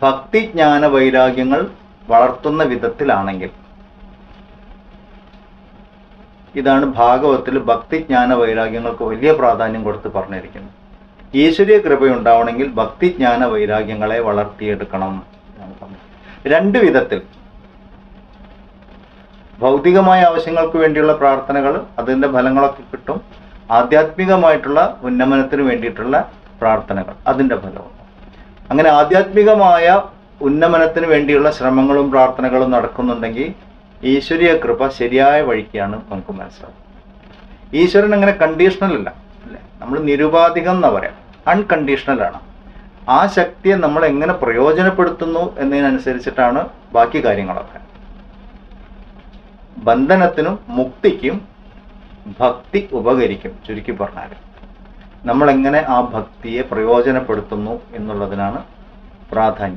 ഭക്തി ജ്ഞാന വൈരാഗ്യങ്ങൾ വളർത്തുന്ന വിധത്തിലാണെങ്കിൽ, ഇതാണ് ഭാഗവത്തിൽ ഭക്തി ജ്ഞാന വൈരാഗ്യങ്ങൾക്ക് വലിയ പ്രാധാന്യം കൊടുത്ത് പറഞ്ഞിരിക്കുന്നത്. ഈശ്വരീയ കൃപയുണ്ടാവണമെങ്കിൽ ഭക്തി ജ്ഞാന വൈരാഗ്യങ്ങളെ വളർത്തിയെടുക്കണം എന്നാണ് പറഞ്ഞത്. രണ്ട് വിധത്തിൽ, ഭൗതികമായ ആവശ്യങ്ങൾക്ക് വേണ്ടിയുള്ള പ്രാർത്ഥനകൾ, അതിൻ്റെ ഫലങ്ങളൊക്കെ കിട്ടും. ആധ്യാത്മികമായിട്ടുള്ള ഉന്നമനത്തിന് വേണ്ടിയിട്ടുള്ള പ്രാർത്ഥനകൾ, അതിൻ്റെ ഫലവും. അങ്ങനെ ആധ്യാത്മികമായ ഉന്നമനത്തിന് വേണ്ടിയുള്ള ശ്രമങ്ങളും പ്രാർത്ഥനകളും നടക്കുന്നുണ്ടെങ്കിൽ ഈശ്വരീയ കൃപ ശരിയായ വഴിക്കാണ് നമുക്ക് മനസ്സിലാവും. ഈശ്വരൻ അങ്ങനെ കണ്ടീഷണൽ അല്ല, അല്ലേ? നമ്മൾ നിരുപാധികം എന്നാ പറയാം, അൺകണ്ടീഷണലാണ്. ആ ശക്തിയെ നമ്മൾ എങ്ങനെ പ്രയോജനപ്പെടുത്തുന്നു എന്നതിനനുസരിച്ചിട്ടാണ് ബാക്കി കാര്യങ്ങളൊക്കെ. ബന്ധനത്തിനും മുക്തിക്കും ഭക്തി ഉപകരിക്കും. ചുരുക്കി പറഞ്ഞാൽ നമ്മളെങ്ങനെ ആ ഭക്തിയെ പ്രയോജനപ്പെടുത്തുന്നു എന്നുള്ളതിനാണ് പ്രാധാന്യം.